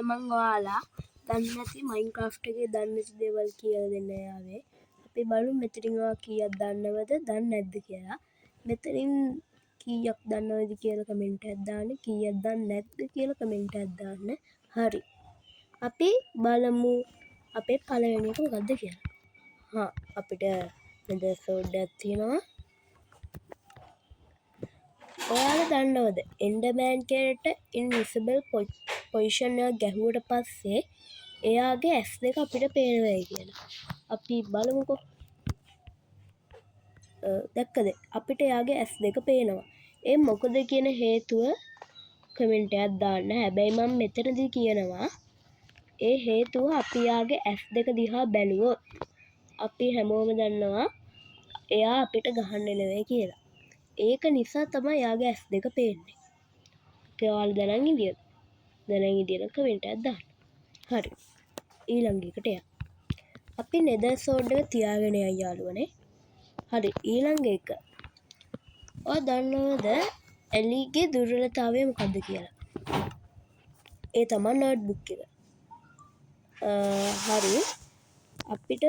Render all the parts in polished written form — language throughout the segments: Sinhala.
මං ඔයාලා දන්නේ නැති මයින්ක්‍රාෆ්ට් එකේ දන්නේ නැති දේවල් කියලා දෙන්න යාවේ. අපි බලමු මෙතනින් ඔයා කීයක් දන්නවද දන්නේ නැද්ද කියලා. මෙතනින් කීයක් දන්නවද කියලා කමෙන්ට් එකක් දාන්න. කීයක් දන්නේ නැද්ද කියලා කමෙන්ට් එකක් දාන්න. හරි. අපි බලමු අපේ පළවෙනි එක මොකද්ද කියලා. අපිට මෙතන සෝඩ්ඩයක් තියෙනවා. ඔයාලා දන්නවද එන්ඩර්මෑන් කෙනෙක්ට ඉන්විසිබල් පොසිෂන් එක ගැහුවට පස්සේ එයාගේ ඇස් දෙක අපිට පේනවා කියලා. අපි බලමුකෝ. දැක්කද? අපිට එයාගේ ඇස් දෙක පේනවා. ඒ මොකද කියන හේතුව කමෙන්ට් එකක් දාන්න. හැබැයි මම මෙතනදී කියනවා ඒ හේතුව අපි එයාගේ ඇස් දෙක දිහා බැලුවොත් අපි හැමෝම දන්නවා එයා අපිට ගහන්නේ නෙවෙයි කියලා. ඒක නිසා තමයි එයාගේ ඇස් දෙක පේන්නේ. ඔයාලා දැනන් ඉදියද? දැනන් ඉදියද කමෙන්ට් එකක් දාන්න. හරි. ඊළඟ එකට යන්න. අපි නෙදර් සෝඩ් එක තියාගෙන යයි යාළුවනේ. හරි. ඊළඟ එක. ඔයා දන්නවද එලිගේ දුර්වලතාවය මොකද්ද කියලා? ඒ තමයි නෝට්බුක් එක. හරි. අපිට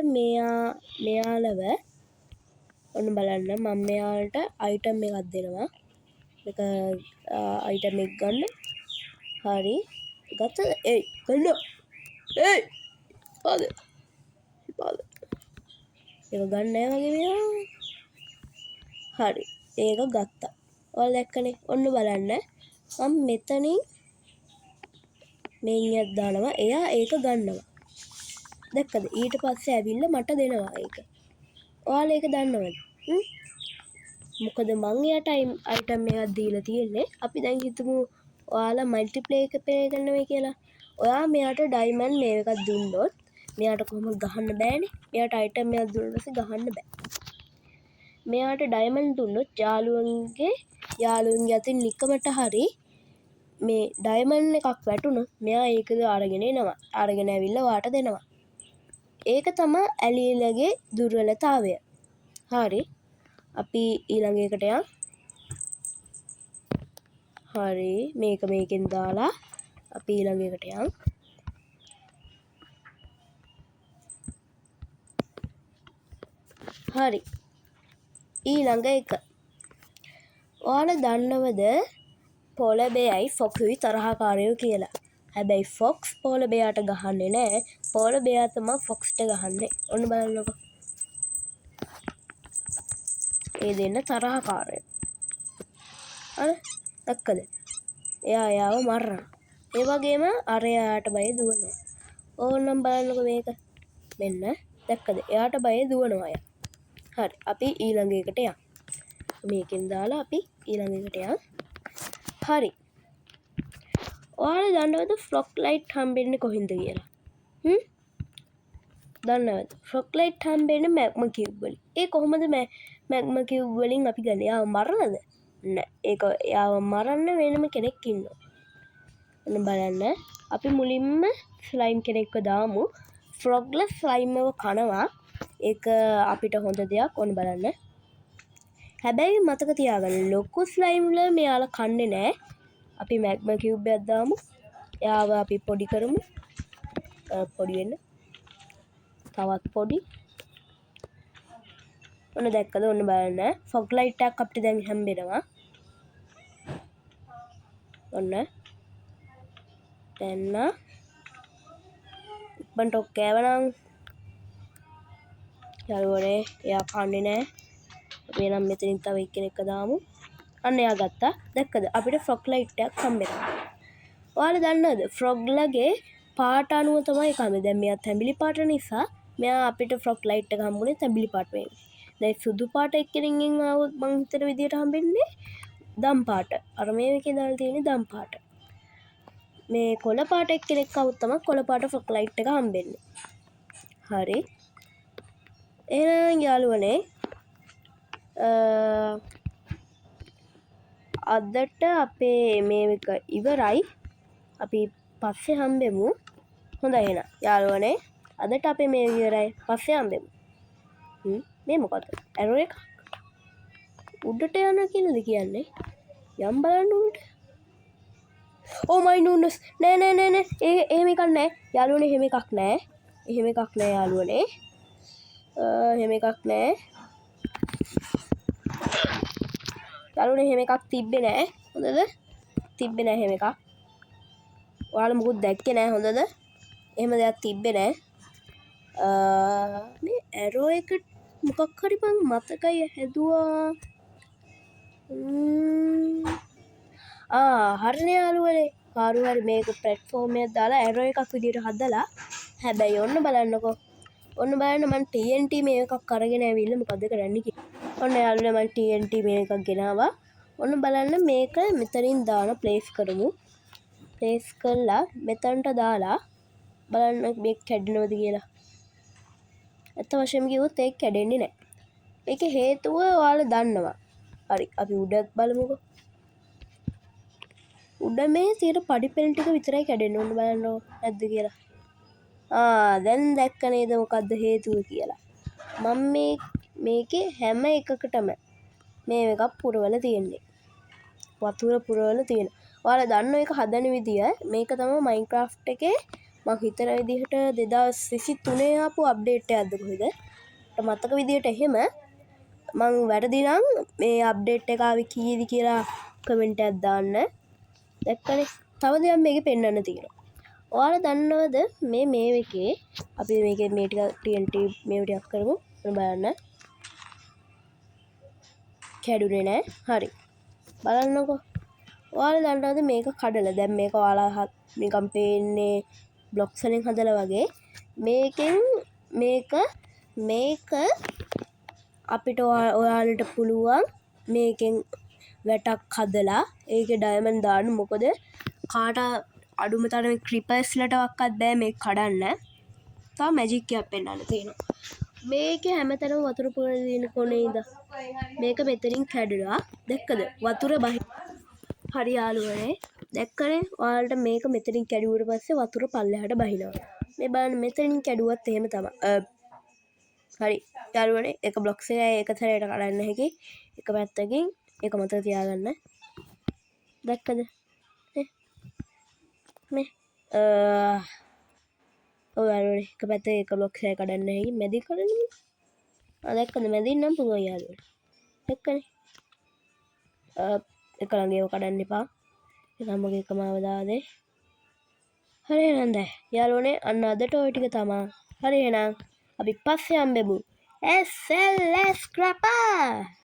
මෙයාලව ඔන්න බලන්න මම මෙයාලට අයිටම් එකක් දෙනවා. මේක අයිටම් එක ගන්න. හරි. ගත්තද? ගන්න. පාද. ඒක ගන්න නෑ වගේ මෙයා. හරි. ඒක ගත්තා. ඔයාලා දැක්කනේ. ඔන්න බලන්න. මම මෙතනින් මේනියක් දානවා. එයා ඒක ගන්නවා. දැක්කද? ඊට පස්සේ ඇවිල්ලා මට දෙනවා ඒක. ඔයාලා ඒක දන්නවද? මොකද මං එයාට අයිටම් එකක් දීලා තියෙන්නේ. අපි දැන් හිතමු ඔයාලා මල්ටිප්ලේ එක ප්ලේ කරනවා කියලා. ඔයා මෙයාට ඩයිමන්ඩ් මේ එකක් දුන්නොත් මෙයාට කොහොමද ගහන්න බෑනේ. මෙයාට අයිටම් එකක් දුන්නා ඊපස්සේ ගහන්න බෑ. මෙයාට ඩයිමන්ඩ් දුන්නොත් යාළුවන්ගේ අතින් නිකමට හරි මේ ඩයිමන්ඩ් එකක් වැටුණොත් මෙයා ඒක අරගෙන එනවා. අරගෙන ඇවිල්ලා වාට දෙනවා. ඒක තමයි ඇලියලගේ දුර්වලතාවය. හරි. අපි ඊළඟ එකට යමු. හරි. මේකෙන් දාලා අපි ඊළඟ එකට යමු. හරි. ඊළඟ එක. ඔයාලා දන්නවද පොලර් බෙයයි ෆොක්ස්යි තරහකාරයෝ කියලා? හැබැයි ෆොක්ස් පොලර් බෙයාට ගහන්නේ නැහැ. පොලර් බෙයා තමයි ෆොක්ස්ට ගහන්නේ. ඔන්න බලන්නකෝ. ඒ දෙන්න තරහකාරයෝ. අර දැක්කද? එයා එයාව මරනවා. ඒ වගේම අරයාට බය දුවනවා. ඕනම් බලන්නකෝ මේක. මෙන්න දැක්කද? එයාට බය දුවනවා අය. හරි. අපි ඊළඟ එකට යමු. මේකෙන් දාලා අපි ඊළඟ එකට යමු. හරි. ඔයාලා දන්නවද ෆ්ලොක් ලයිට් හම්බෙන්නේ කොහෙන්ද කියලා? දන්නවද? ෆ්ලොක් ලයිට් හම්බෙන්නේ මැග්මා කියුබ් වලින්. ඒ කොහොමද මැග්මා කියුබ් වලින් අපි ගන්නේ? යාව මරනද? නෑ. ඒක යාව මරන්න වෙනම කෙනෙක් ඉන්නවා. ඔන්න බලන්න. අපි මුලින්ම ස්ලයිම් කෙනෙක්ව දාමු. ෆ්‍රොග්ලා ස්ලයිම් එක කනවා. ඒක අපිට හොඳ දෙයක්. ඔන්න බලන්න. හැබැයි මතක තියාගන්න ලොකු ස්ලයිම් වල මෙයාලා කන්නේ නෑ. අපි මැග්මා කියුබ් එකක් දාමු. එයාව අපි පොඩි කරමු. පොඩි වෙන්න. තවත් පොඩි. ඔන්න දැක්කද? ඔන්න බලන්න. ෆොග් ලයිට් එකක් අපිට දැන් හම්බෙනවා. ඔන්න. දැන් ඉක්මනට ඔක් කෑවනම් යාළුවනේ එයා කන්නේ නෑ. අපි නම් මෙතනින් තව එක්කෙනෙක්ව දාමු. අන්න එයා ගත්තා. දැක්කද? අපිට ෆ්‍රොග් ලයිට් එකක් හම්බෙනවා. ඔයාලා දන්නවද? ෆ්‍රොග්ලගේ පාට අනුව තමයි කන්නේ. දැන් මෙයා තැඹිලි පාට නිසා මෙයා අපිට ෆ්‍රොග් ලයිට් එක හම්බුනේ තැඹිලි පාට වෙන්නේ. දැන් සුදු පාට එක්කෙනෙක්ගෙන් ආවොත් මං හිතන විදියට හම්බෙන්නේ දම් පාට. අර මේකේ දාලා තියෙන්නේ දම් පාට. මේ කොළ පාට එක්කෙනෙක් આવුත් තමයි කොළ පාට ෆ්‍රොග් ලයිට් එක හම්බෙන්නේ. හරි. එහෙනම් යාළුවනේ අදට අපේ මේක ඉවරයි. අපි පස්සේ හම්බෙමු. හොඳයි එහෙනම් යාළුවනේ අදට අපේ මේ ඉවරයි. පස්සේ හම්බෙමු. මේ මොකද? ඇරෝ එක උඩට යන කියලාද කියන්නේ? යම් බලන්න උඩට. ඕ මයි නූනස් නෑ එහෙම එකක් නෑ යාළුවනේ එහෙම එකක් නෑ එහෙම එකක් නෑ යාළුවනේ එහෙම එකක් නෑ යාළුවනේ එහෙම එකක් තිබ්බේ නෑ හොඳද තිබ්බේ නෑ එහෙම එකක් ඔයාලා මොකුත් දැක්කේ නෑ හොඳද එහෙම දෙයක් තිබ්බේ නෑ මේ ඇරෝ එක මොකක් හරි මං මතකයි හැදුවා හරිනේ යාළුවනේ කාරු හරි මේක ප්ලැට්ෆෝම් එකක් දාලා ඇරෝ එකක් විදියට හදලා හැබැයි ඔන්න බලන්නකෝ ඔන්න බලන්න මං TNT මේකක් අරගෙන ඇවිල්ලා මොකද කරන්න කියලා ඔන්න යාළුවනේ මං TNT මේකක් ගෙනාවා ඔන්න බලන්න මේක මෙතනින් දාන ප්ලේස් කරමු ප්ලේස් කරලා මෙතනට දාලා බලන්න මේක කැඩෙනවද කියලා ඇත්ත වශයෙන්ම කිව්වොත් ඒක කැඩෙන්නේ නැහැ ඒකේ හේතුව ඔයාලා දන්නවා හරි අපි උඩත් බලමුකෝ උඩ මේ තියෙන පඩි පෙළ ටික විතරයි කැඩෙන්නේ ඔන්න බලන්න නැද්ද කියලා දැන් දැක්ක නේද මොකද්ද හේතුව කියලා මම මේකේ හැම එකකටම මේ එකක් පුරවලා තියෙන්නේ වතුර පුරවලා තියෙන ඔයාලා දන්නව එක හදන විදිය මේක තමයි මයින්ක්‍රාෆ්ට් එකේ මම හිතන විදිහට 2023 ආපු අප්ඩේට් එකක්ද කොහෙද මතක විදිහට එහෙම මං වැරදි නම් මේ අප්ඩේට් එක ආවේ කීයද කියලා කමෙන්ට් එකක් දාන්න දැක්කනේ තව දෙයක් මේකේ පෙන්වන්න තියෙනවා ඔයාලා දන්නවද මේ එකේ අපි මේකේ මේ ටික TNT මේ ටිකක් කරමු බලන්න කැඩුනේ නෑ හරි බලන්නකෝ ඔයාලා දන්නවද මේක කඩලා දැන් මේක ඔයාලා නිකන් පේන්නේ බ්ලොක්ස් වලින් හදලා වගේ මේකෙන් මේක අපිට ඔයාලට පුළුවන් මේකෙන් වැටක් හදලා ඒකේ ඩයමන්ඩ් දාන්න මොකද කාට අඩුම තරමේ ක්‍රීපර්ස්ලටවත් බෑ මේක කඩන්න තව මැජික් එකක් පෙන්වන්න තියෙනවා මේකේ හැමතැනම වතුර පුරවලා තියෙන කොනේ ඉඳන් මේක මෙතනින් කැඩුනා දැක්කද වතුර හරි යාළුවනේ දැක්කනේ ඔයාලට මේක මෙතනින් කැඩුවට පස්සේ වතුර පල්ලෙහාට බහිනවා මේ බලන්න මෙතනින් කැඩුවත් එහෙම තමයි හරි යාළුවනේ එක බ්ලොක්ස් එකයි එක සැරේට කඩන්න හැකි එක පැත්තකින් ඒක මතක තියාගන්න දැක්කද මේ ඔය යාළුවනේ එක පැත්තේ එක බ්ලොක්ස් එකයි කඩන්න හැකි මැදි කඩන්නේ දැක්කද මැදින් නම් පුළුවන් යාළුවනේ දැක්කනේ එක ළඟ ඒව කඩන්න එපා ඒක මගේ එකම අවදාදේ හරි එහෙනම් දැන් යාළුවනේ අන්න අදට ඔය ටික තමා හරි එහෙනම් අපි පස්සේ හම්බෙමු SLS Scrapper